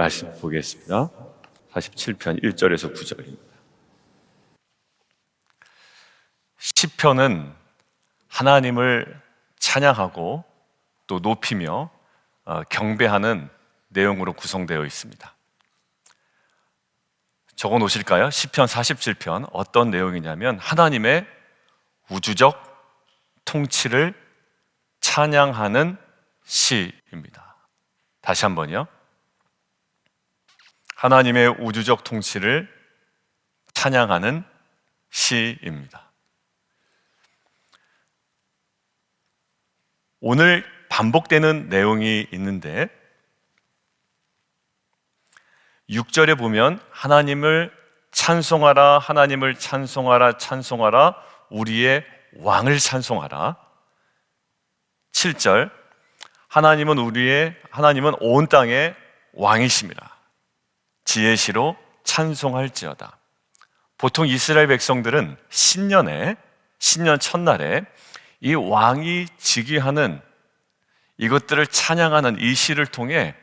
말씀 보겠습니다. 47편 1절에서 9절입니다. 시편은 하나님을 찬양하고 또 높이며 경배하는 내용으로 구성되어 있습니다. 적어 놓으실까요? 시편 47편 어떤 내용이냐면 하나님의 우주적 통치를 찬양하는 시입니다. 다시 한번요. 하나님의 우주적 통치를 찬양하는 시입니다. 오늘 반복되는 내용이 있는데 6절에 보면 하나님을 찬송하라, 하나님을 찬송하라, 찬송하라, 우리의 왕을 찬송하라. 7절 하나님은 온 땅의 왕이십니다. 지혜시로 찬송할지어다. 보통 이스라엘 백성들은 신년 첫날에 이 왕이 즉위하는 이것들을 찬양하는 이 시를 통해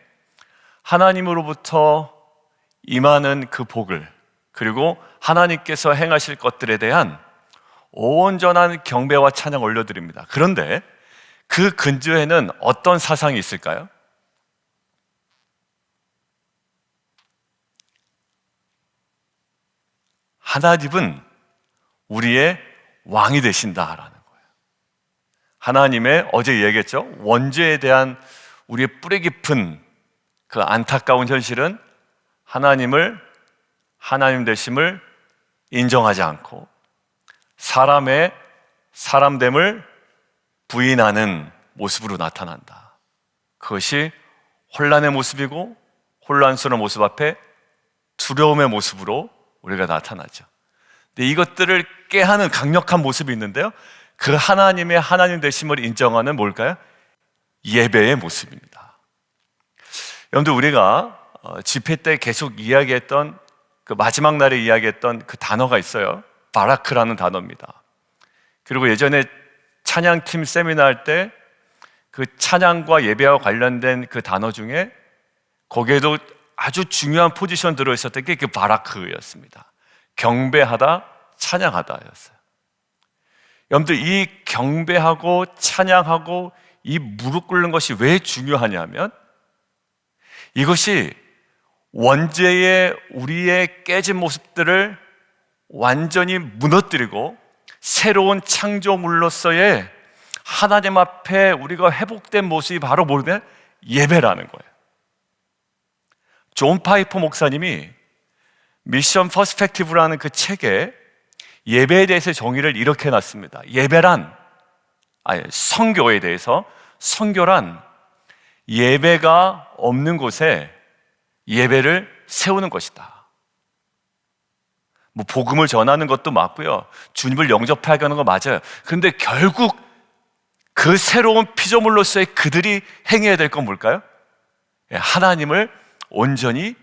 하나님으로부터 임하는 그 복을, 그리고 하나님께서 행하실 것들에 대한 온전한 경배와 찬양 올려드립니다. 그런데 그 근저에는 어떤 사상이 있을까요? 하나님은 우리의 왕이 되신다라는 거예요. 하나님의, 어제 얘기했죠, 원죄에 대한 우리의 뿌리 깊은 그 안타까운 현실은 하나님 되심을 인정하지 않고 사람의 사람됨을 부인하는 모습으로 나타난다. 그것이 혼란의 모습이고 혼란스러운 모습 앞에 두려움의 모습으로 우리가 나타나죠. 근데 이것들을 깨하는 강력한 모습이 있는데요, 그 하나님의 하나님 되심을 인정하는 뭘까요? 예배의 모습입니다. 여러분들, 우리가 집회 때 계속 이야기했던 그 마지막 날에 이야기했던 그 단어가 있어요. 바라크라는 단어입니다. 그리고 예전에 찬양팀 세미나 할 때 그 찬양과 예배와 관련된 그 단어 중에 거기에도 아주 중요한 포지션 들어있었던 게 그 바라크였습니다. 경배하다, 찬양하다였어요. 여러분들, 이 경배하고 찬양하고 이 무릎 꿇는 것이 왜 중요하냐면 이것이 원죄의 우리의 깨진 모습들을 완전히 무너뜨리고 새로운 창조물로서의 하나님 앞에 우리가 회복된 모습이 바로 뭐냐면 예배라는 거예요. 존 파이퍼 목사님이 미션 퍼스펙티브라는 그 책에 예배에 대해서 정의를 이렇게 해놨습니다. 선교에 대해서, 선교란 예배가 없는 곳에 예배를 세우는 것이다. 복음을 전하는 것도 맞고요, 주님을 영접하게 하는 거 맞아요. 그런데 결국 그 새로운 피조물로서의 그들이 행해야 될 건 뭘까요? 하나님을 온전히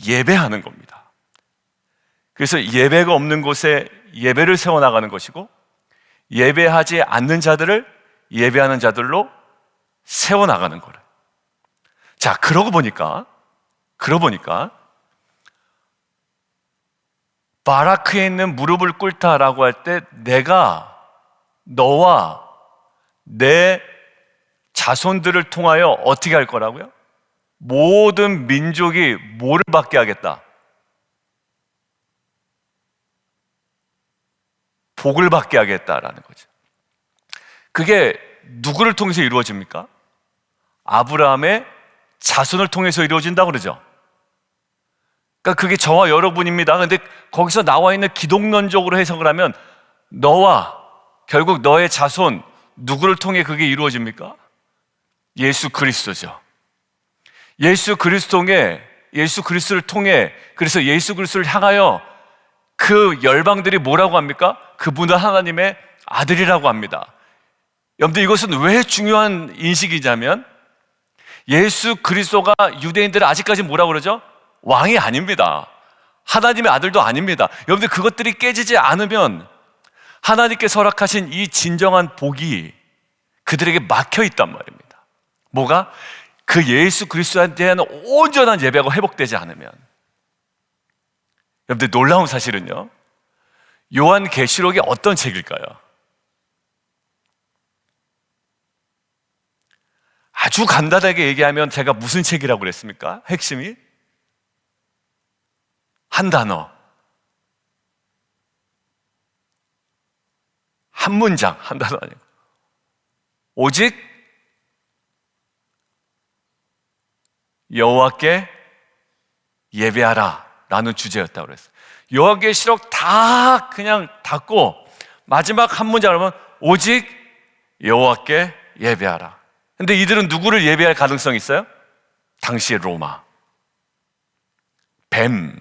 예배하는 겁니다. 그래서 예배가 없는 곳에 예배를 세워나가는 것이고, 예배하지 않는 자들을 예배하는 자들로 세워나가는 거예요. 자, 그러고 보니까 바라크에 있는 무릎을 꿇다라고 할 때 내가 너와 내 자손들을 통하여 어떻게 할 거라고요? 모든 민족이 뭐를 받게 하겠다? 복을 받게 하겠다라는 거죠. 그게 누구를 통해서 이루어집니까? 아브라함의 자손을 통해서 이루어진다고 그러죠. 그러니까 그게 저와 여러분입니다. 근데 거기서 나와 있는 기독론적으로 해석을 하면 결국 너의 자손, 누구를 통해 그게 이루어집니까? 예수 그리스도죠. 예수 그리스도를 통해, 그래서 예수 그리스도를 향하여 그 열방들이 뭐라고 합니까? 그분은 하나님의 아들이라고 합니다. 여러분들, 이것은 왜 중요한 인식이냐면 예수 그리스도가 유대인들은 아직까지 뭐라고 그러죠? 왕이 아닙니다. 하나님의 아들도 아닙니다. 여러분들, 그것들이 깨지지 않으면 하나님께서 허락하신 이 진정한 복이 그들에게 막혀 있단 말입니다. 뭐가? 그 예수 그리스도에 대한 온전한 예배가 회복되지 않으면, 여러분들 놀라운 사실은요, 요한계시록이 어떤 책일까요? 아주 간단하게 얘기하면 제가 무슨 책이라고 그랬습니까? 핵심이? 한 단어, 한 문장, 한 단어 아니고 오직 여호와께 예배하라 라는 주제였다고 그랬어요. 요한계시록 다 그냥 닫고 마지막 한 문장을 하면 오직 여호와께 예배하라. 근데 이들은 누구를 예배할 가능성이 있어요? 당시의 로마, 뱀,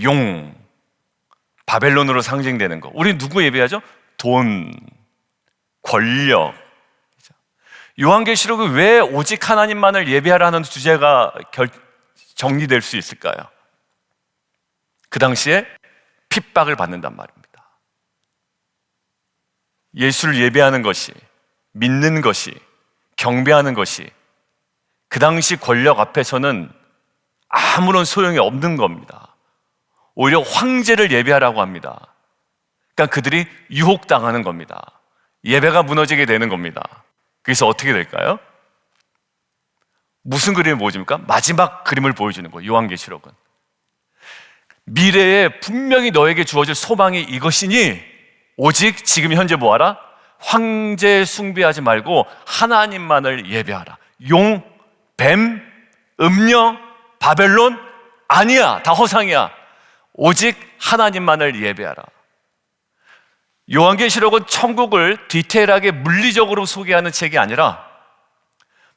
용, 바벨론으로 상징되는 거. 우리 누구 예배하죠? 돈, 권력. 요한계시록이 왜 오직 하나님만을 예배하라는 주제가 정리될 수 있을까요? 그 당시에 핍박을 받는단 말입니다. 예수를 예배하는 것이, 믿는 것이, 경배하는 것이 그 당시 권력 앞에서는 아무런 소용이 없는 겁니다. 오히려 황제를 예배하라고 합니다. 그러니까 그들이 유혹당하는 겁니다. 예배가 무너지게 되는 겁니다. 그래서 어떻게 될까요? 무슨 그림을 보여줍니까? 마지막 그림을 보여주는 거예요. 요한계시록은 미래에 분명히 너에게 주어질 소망이 이것이니 오직 지금 현재 뭐하라? 황제 숭배하지 말고 하나님만을 예배하라. 용, 뱀, 음녀, 바벨론 아니야. 다 허상이야. 오직 하나님만을 예배하라. 요한계시록은 천국을 디테일하게 물리적으로 소개하는 책이 아니라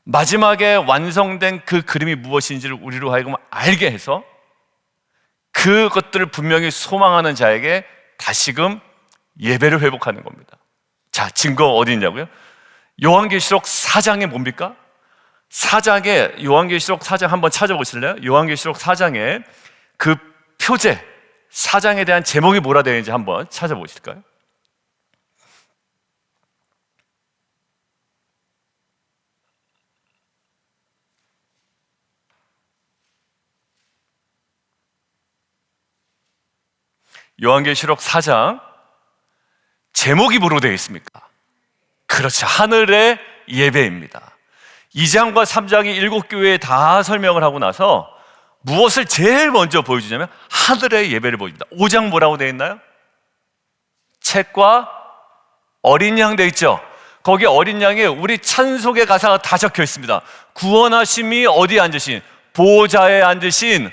마지막에 완성된 그 그림이 무엇인지를 우리로 하여금 알게 해서 그것들을 분명히 소망하는 자에게 다시금 예배를 회복하는 겁니다. 자, 증거 어디 있냐고요? 요한계시록 4장에 뭡니까? 4장에, 요한계시록 4장 한번 찾아보실래요? 요한계시록 4장에 그 표제, 4장에 대한 제목이 뭐라 되어 있는지 한번 찾아보실까요? 요한계시록 4장 제목이 뭐로 되어 있습니까? 그렇죠. 하늘의 예배입니다. 2장과 3장이 7교회에 다 설명을 하고 나서 무엇을 제일 먼저 보여주냐면 하늘의 예배를 보여줍니다. 5장 뭐라고 되어 있나요? 책과 어린 양 되어 있죠. 거기 어린 양에 우리 찬송의 가사가 다 적혀 있습니다. 구원하심이 어디에 앉으신? 보좌에 앉으신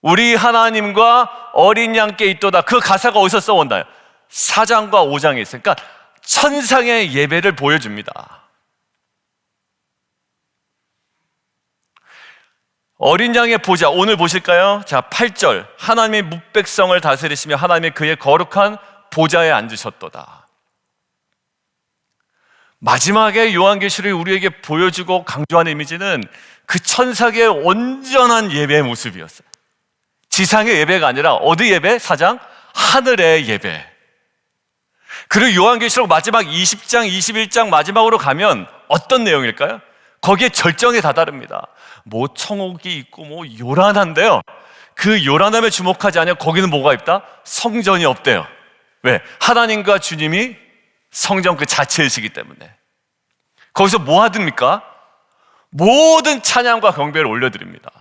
우리 하나님과 어린 양께 있도다. 그 가사가 어디서 써온다요? 4장과 5장에 있어요. 그러니까 천상의 예배를 보여줍니다. 어린 양의 보좌, 오늘 보실까요? 자, 8절. 하나님의 뭇백성을 다스리시며 하나님의 그의 거룩한 보좌에 앉으셨도다. 마지막에 요한계시록이 우리에게 보여주고 강조하는 이미지는 그 천사의 온전한 예배의 모습이었어요. 지상의 예배가 아니라 어디 예배? 4장? 하늘의 예배. 그리고 요한계시록 마지막 20장, 21장 마지막으로 가면 어떤 내용일까요? 거기에 절정에 다다릅니다. 뭐 청옥이 있고 뭐 요란한데요, 그 요란함에 주목하지 않으면 거기는 뭐가 있다? 성전이 없대요. 왜? 하나님과 주님이 성전 그 자체이시기 때문에. 거기서 뭐 하듭니까? 모든 찬양과 경배를 올려드립니다.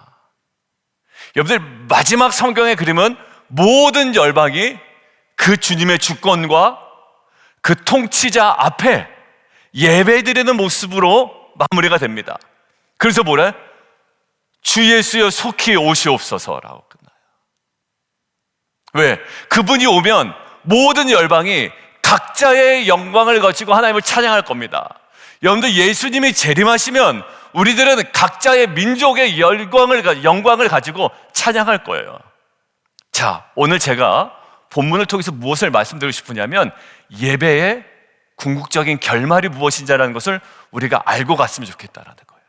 여러분들, 마지막 성경의 그림은 모든 열방이 그 주님의 주권과 그 통치자 앞에 예배드리는 모습으로 마무리가 됩니다. 그래서 뭐래? 주 예수여 속히 오시옵소서라고 끝나요. 왜? 그분이 오면 모든 열방이 각자의 영광을 가지고 하나님을 찬양할 겁니다. 여러분들, 예수님이 재림하시면 우리들은 각자의 민족의 영광을 가지고 찬양할 거예요. 자, 오늘 제가 본문을 통해서 무엇을 말씀드리고 싶으냐면 예배의 궁극적인 결말이 무엇인지라는 것을 우리가 알고 갔으면 좋겠다라는 거예요.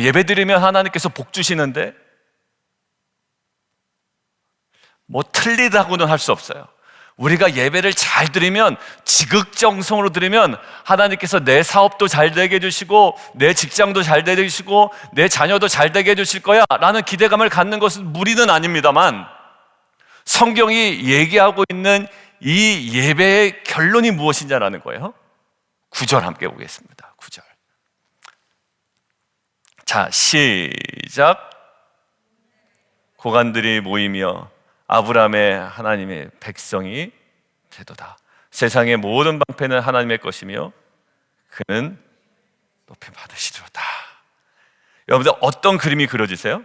예배 드리면 하나님께서 복 주시는데 뭐 틀리다고는 할 수 없어요. 우리가 예배를 잘 드리면, 지극정성으로 드리면 하나님께서 내 사업도 잘 되게 해주시고 내 직장도 잘 되게 해주시고 내 자녀도 잘 되게 해주실 거야 라는 기대감을 갖는 것은 무리는 아닙니다만, 성경이 얘기하고 있는 이 예배의 결론이 무엇이냐라는 거예요. 9절 함께 보겠습니다. 9절. 자, 시작. 고관들이 모이며 아브라함의 하나님의 백성이 되도다. 세상의 모든 방패는 하나님의 것이며 그는 높임 받으시리로다. 여러분들, 어떤 그림이 그려지세요?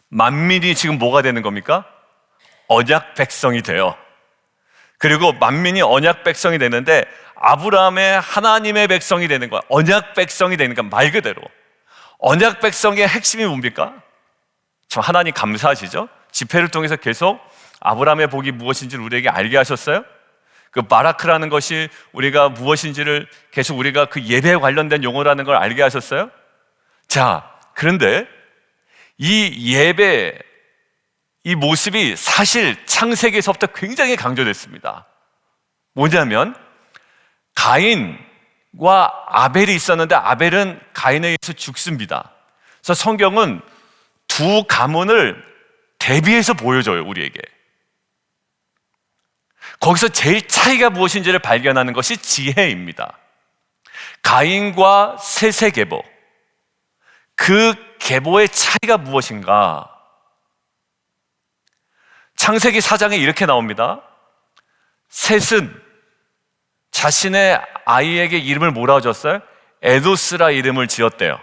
만민이 지금 뭐가 되는 겁니까? 언약 백성이 돼요. 그리고 만민이 언약 백성이 되는데 아브라함의 하나님의 백성이 되는 거야. 언약 백성이 되는 거야. 말 그대로 언약 백성의 핵심이 뭡니까? 참 하나님 감사하시죠? 집회를 통해서 계속 아브라함의 복이 무엇인지를 우리에게 알게 하셨어요. 그 바라크라는 것이 우리가 무엇인지를 계속 우리가 그 예배에 관련된 용어라는 걸 알게 하셨어요. 자, 그런데 이 예배, 이 모습이 사실 창세기에서부터 굉장히 강조됐습니다. 뭐냐면 가인과 아벨이 있었는데 아벨은 가인에 의해서 죽습니다. 그래서 성경은 두 가문을 대비해서 보여줘요, 우리에게. 거기서 제일 차이가 무엇인지를 발견하는 것이 지혜입니다. 가인과 셋의 계보, 그 계보의 차이가 무엇인가? 창세기 4장에 이렇게 나옵니다. 셋은 자신의 아이에게 이름을 뭐라고 줬어요? 에노스라 이름을 지었대요.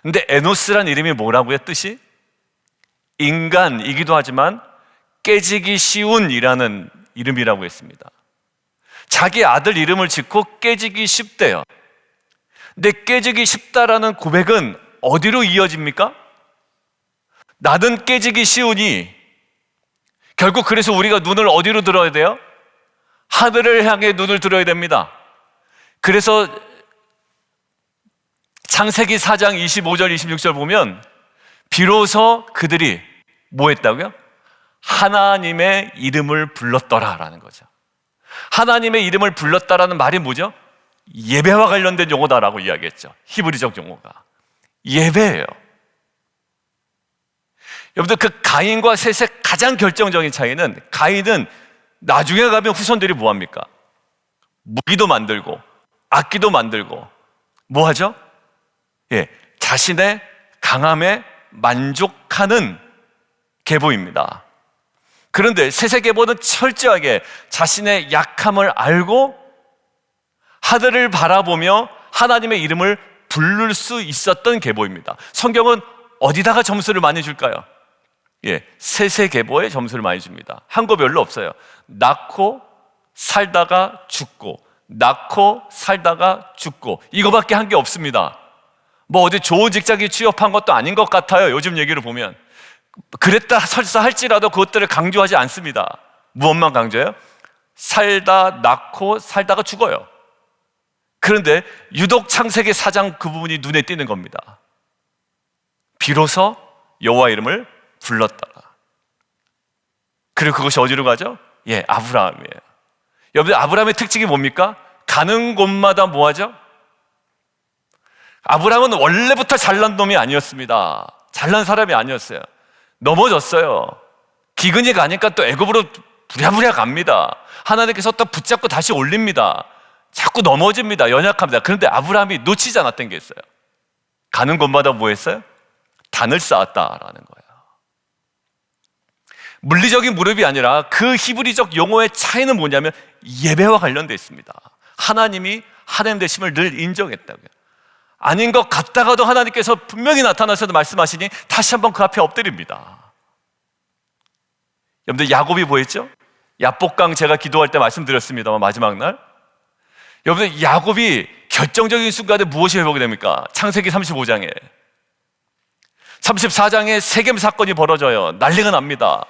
근데 에노스란 이름이 뭐라고요? 뜻이? 인간이기도 하지만 깨지기 쉬운이라는 이름이라고 했습니다. 자기 아들 이름을 짓고 깨지기 쉽대요. 근데 깨지기 쉽다라는 고백은 어디로 이어집니까? 나는 깨지기 쉬우니, 결국 그래서 우리가 눈을 어디로 들어야 돼요? 하늘을 향해 눈을 들어야 됩니다. 그래서 창세기 4장 25절 26절 보면 비로소 그들이 뭐 했다고요? 하나님의 이름을 불렀더라라는 거죠. 하나님의 이름을 불렀다라는 말이 뭐죠? 예배와 관련된 용어다라고 이야기했죠. 히브리적 용어가 예배예요. 여러분들, 그 가인과 셋의 가장 결정적인 차이는, 가인은 나중에 가면 후손들이 뭐합니까? 무기도 만들고 악기도 만들고 뭐 하죠? 자신의 강함에 만족하는 계보입니다. 그런데 셋의 계보는 철저하게 자신의 약함을 알고 하늘을 바라보며 하나님의 이름을 부를 수 있었던 계보입니다. 성경은 어디다가 점수를 많이 줄까요? 셋의 계보에 점수를 많이 줍니다. 한거 별로 없어요. 낳고 살다가 죽고, 낳고 살다가 죽고, 이거밖에 한 게 없습니다. 뭐 어디 좋은 직장에 취업한 것도 아닌 것 같아요. 요즘 얘기를 보면. 그랬다 설사 할지라도 그것들을 강조하지 않습니다. 무엇만 강조해요? 살다, 낳고 살다가 죽어요. 그런데 유독 창세기 4장 그 부분이 눈에 띄는 겁니다. 비로소 여호와 이름을 불렀더라. 그리고 그것이 어디로 가죠? 아브라함이에요. 여러분, 아브라함의 특징이 뭡니까? 가는 곳마다 뭐 하죠? 아브라함은 원래부터 잘난 놈이 아니었습니다. 잘난 사람이 아니었어요. 넘어졌어요. 기근이 가니까 또 애굽으로 부랴부랴 갑니다. 하나님께서 또 붙잡고 다시 올립니다. 자꾸 넘어집니다. 연약합니다. 그런데 아브라함이 놓치지 않았던 게 있어요. 가는 곳마다 뭐 했어요? 단을 쌓았다라는 거예요. 물리적인 무릎이 아니라 그 히브리적 용어의 차이는 뭐냐면 예배와 관련되어 있습니다. 하나님이 하나님 되심을 늘 인정했다고요. 아닌 것 같다가도 하나님께서 분명히 나타나셔서 말씀하시니 다시 한번 그 앞에 엎드립니다. 여러분들, 야곱이 보였죠? 야복강 제가 기도할 때 말씀드렸습니다만 마지막 날, 여러분들, 야곱이 결정적인 순간에 무엇이 회복이 됩니까? 창세기 35장에 34장에 세겜 사건이 벌어져요. 난리가 납니다.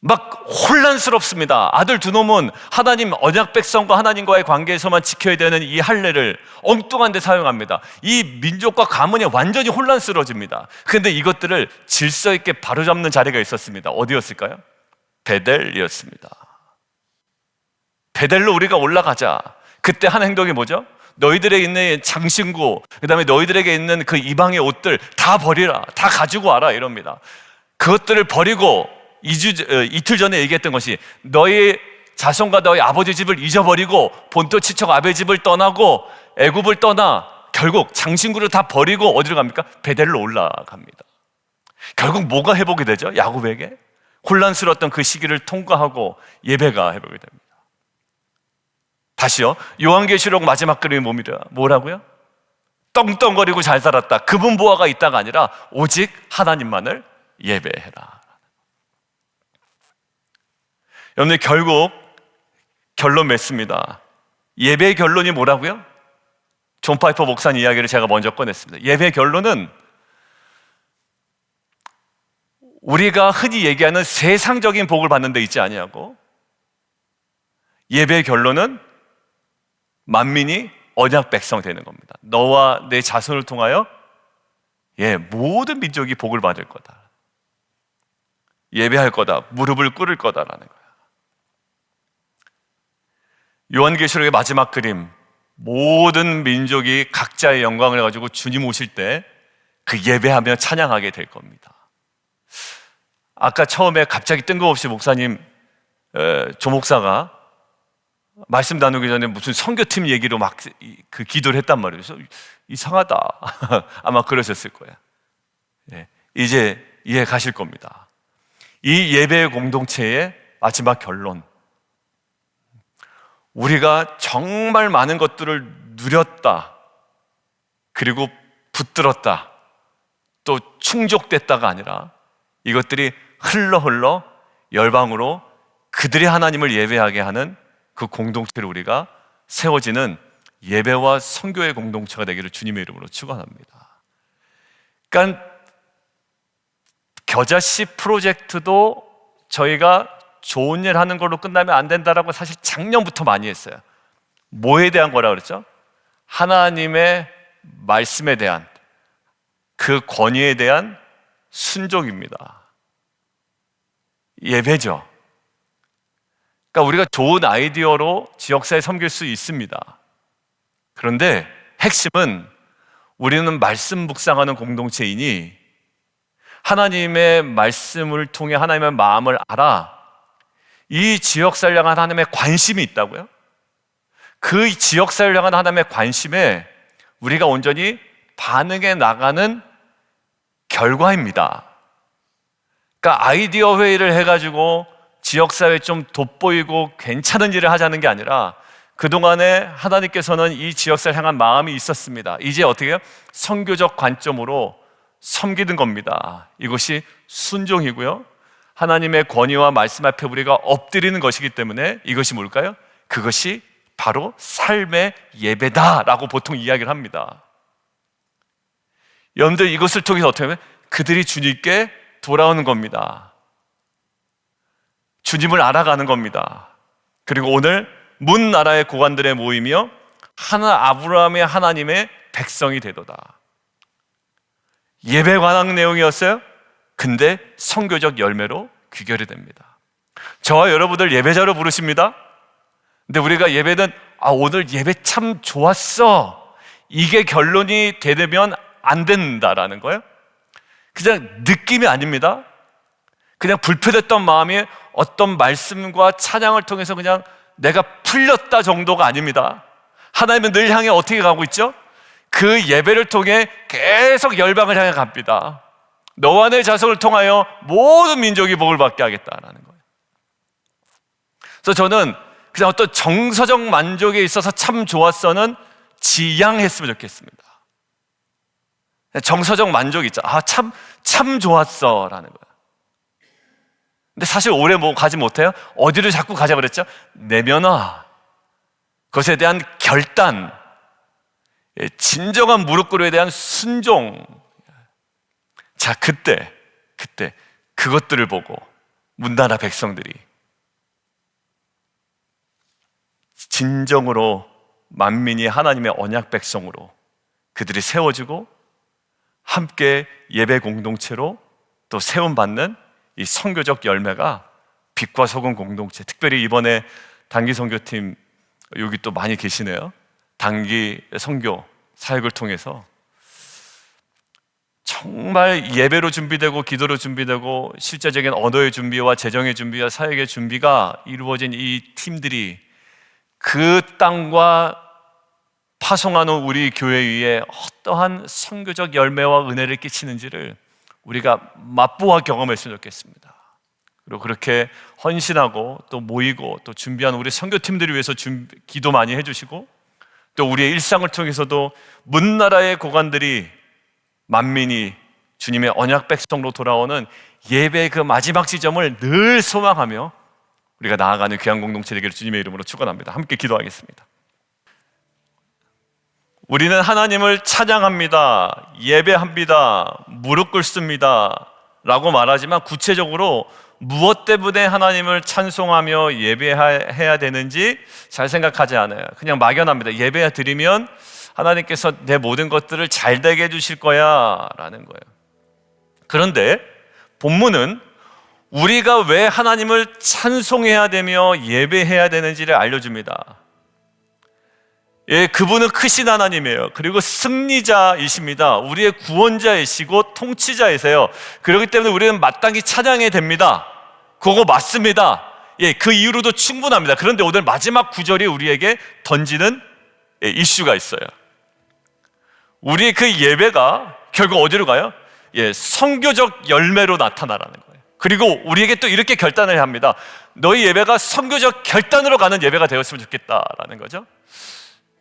막 혼란스럽습니다. 아들 두 놈은 하나님 언약 백성과 하나님과의 관계에서만 지켜야 되는 이 할례를 엉뚱한 데 사용합니다. 이 민족과 가문이 완전히 혼란스러워집니다. 그런데 이것들을 질서 있게 바로잡는 자리가 있었습니다. 어디였을까요? 베델이었습니다. 베델로 우리가 올라가자. 그때 한 행동이 뭐죠? 너희들에 있는 장신구, 그 다음에 너희들에게 있는 그 이방의 옷들 다 버리라, 다 가지고 와라 이럽니다. 그것들을 버리고 이틀 전에 얘기했던 것이 너희 자손과 너희 아버지 집을 잊어버리고 본토 친척 아베 집을 떠나고 애굽을 떠나 결국 장신구를 다 버리고 어디로 갑니까? 베델로 올라갑니다. 결국 뭐가 회복이 되죠? 야곱에게 혼란스러웠던 그 시기를 통과하고 예배가 회복이 됩니다. 다시요, 요한계시록 마지막 그림이 뭡니다? 뭐라고요? 떵떵거리고 잘 살았다. 그분 보아가 있다가 아니라 오직 하나님만을 예배해라. 여러분들 결국 결론 맺습니다. 예배의 결론이 뭐라고요? 존 파이퍼 목사님 이야기를 제가 먼저 꺼냈습니다. 예배의 결론은 우리가 흔히 얘기하는 세상적인 복을 받는 데 있지 아니하고, 예배의 결론은 만민이 언약 백성 되는 겁니다. 너와 내 자손을 통하여 모든 민족이 복을 받을 거다. 예배할 거다. 무릎을 꿇을 거다라는 거야. 요한계시록의 마지막 그림, 모든 민족이 각자의 영광을 가지고 주님 오실 때 그 예배하며 찬양하게 될 겁니다. 아까 처음에 갑자기 뜬금없이 목사님, 조 목사가 말씀 나누기 전에 무슨 선교팀 얘기로 막 그 기도를 했단 말이에요. 그래서 이상하다. 아마 그러셨을 거예요. 이제 이해 가실 겁니다. 이 예배의 공동체의 마지막 결론, 우리가 정말 많은 것들을 누렸다, 그리고 붙들었다, 또 충족됐다가 아니라 이것들이 흘러 열방으로 그들의 하나님을 예배하게 하는 그 공동체를 우리가 세워지는 예배와 선교의 공동체가 되기를 주님의 이름으로 축원합니다. 그러니까 겨자씨 프로젝트도 저희가 좋은 일 하는 걸로 끝나면 안 된다라고 사실 작년부터 많이 했어요. 뭐에 대한 거라 그랬죠? 하나님의 말씀에 대한, 그 권위에 대한 순종입니다. 예배죠. 그러니까 우리가 좋은 아이디어로 지역사회 섬길 수 있습니다. 그런데 핵심은 우리는 말씀 묵상하는 공동체이니 하나님의 말씀을 통해 하나님의 마음을 알아 이 지역사회를 향한 하나님의 관심이 있다고요? 그 지역사회를 향한 하나님의 관심에 우리가 온전히 반응해 나가는 결과입니다. 그러니까 아이디어 회의를 해가지고 지역사회에 좀 돋보이고 괜찮은 일을 하자는 게 아니라 그동안에 하나님께서는 이 지역사회를 향한 마음이 있었습니다. 이제 어떻게 해요? 선교적 관점으로 섬기는 겁니다. 이것이 순종이고요, 하나님의 권위와 말씀 앞에 우리가 엎드리는 것이기 때문에 이것이 뭘까요? 그것이 바로 삶의 예배다라고 보통 이야기를 합니다. 여러분들 이것을 통해서 어떻게 하면 그들이 주님께 돌아오는 겁니다. 주님을 알아가는 겁니다. 그리고 오늘 문 나라의 고관들의 모임이요, 아브라함의 하나님의 백성이 되도다. 예배 관한 내용이었어요. 근데 선교적 열매로 귀결이 됩니다. 저와 여러분들 예배자로 부르십니다. 근데 우리가 예배는 오늘 예배 참 좋았어, 이게 결론이 되면 안 된다라는 거예요. 그냥 느낌이 아닙니다. 그냥 불편했던 마음이 어떤 말씀과 찬양을 통해서 그냥 내가 풀렸다 정도가 아닙니다. 하나님은 늘 향해 어떻게 가고 있죠? 그 예배를 통해 계속 열방을 향해 갑니다. 너와 내 자손을 통하여 모든 민족이 복을 받게 하겠다라는 거예요. 그래서 저는 그냥 어떤 정서적 만족에 있어서 참 좋았어는 지양했으면 좋겠습니다. 정서적 만족이 있죠. 참 좋았어 라는 거예요. 근데 사실 오래 가지 못해요. 어디를 자꾸 가자 그랬죠? 내면화, 그것에 대한 결단, 진정한 무릎 꿇음에 대한 순종. 자, 그때 그것들을 보고 문나라 백성들이 진정으로 만민이 하나님의 언약 백성으로 그들이 세워지고 함께 예배 공동체로 또 세움받는 이 선교적 열매가 빛과 소금 공동체, 특별히 이번에 단기 선교팀 여기 또 많이 계시네요. 단기 선교 사역을 통해서 정말 예배로 준비되고 기도로 준비되고 실제적인 언어의 준비와 재정의 준비와 사역의 준비가 이루어진 이 팀들이 그 땅과 파송하는 우리 교회 위에 어떠한 선교적 열매와 은혜를 끼치는지를 우리가 맛보아 경험했으면 좋겠습니다. 그리고 그렇게 헌신하고 또 모이고 또 준비한 우리 선교팀들을 위해서 기도 많이 해주시고, 또 우리의 일상을 통해서도 문나라의 고관들이 만민이 주님의 언약 백성으로 돌아오는 예배의 그 마지막 지점을 늘 소망하며 우리가 나아가는 귀한 공동체 되기를 주님의 이름으로 축원합니다. 함께 기도하겠습니다. 우리는 하나님을 찬양합니다, 예배합니다, 무릎 꿇습니다 라고 말하지만 구체적으로 무엇 때문에 하나님을 찬송하며 예배해야 되는지 잘 생각하지 않아요. 그냥 막연합니다. 예배 드리면 하나님께서 내 모든 것들을 잘 되게 해주실 거야 라는 거예요. 그런데 본문은 우리가 왜 하나님을 찬송해야 되며 예배해야 되는지를 알려줍니다. 예, 그분은 크신 하나님이에요. 그리고 승리자이십니다. 우리의 구원자이시고 통치자이세요. 그렇기 때문에 우리는 마땅히 찬양해야 됩니다. 그거 맞습니다. 예, 그 이유로도 충분합니다. 그런데 오늘 마지막 구절이 우리에게 던지는 이슈가 있어요. 우리의 그 예배가 결국 어디로 가요? 예, 선교적 열매로 나타나라는 거예요. 그리고 우리에게 또 이렇게 결단을 합니다. 너희 예배가 선교적 결단으로 가는 예배가 되었으면 좋겠다라는 거죠.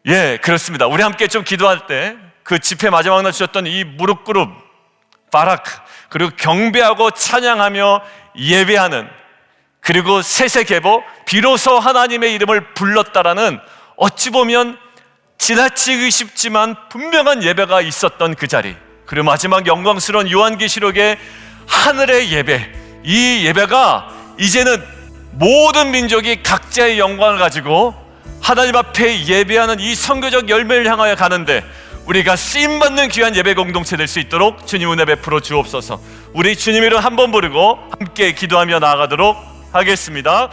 예, 그렇습니다. 우리 함께 좀 기도할 때 그 집회 마지막 날 주셨던 이 무릎 꿇음, 바락, 그리고 경배하고 찬양하며 예배하는, 그리고 세세계보 비로소 하나님의 이름을 불렀다라는, 어찌 보면 지나치기 쉽지만 분명한 예배가 있었던 그 자리, 그리고 마지막 영광스러운 요한계시록의 하늘의 예배, 이 예배가 이제는 모든 민족이 각자의 영광을 가지고 하나님 앞에 예배하는 이 선교적 열매를 향하여 가는데 우리가 쓰임받는 귀한 예배 공동체 될 수 있도록 주님 은혜 베풀어 주옵소서. 우리 주님 이름 한번 부르고 함께 기도하며 나아가도록 하겠습니다.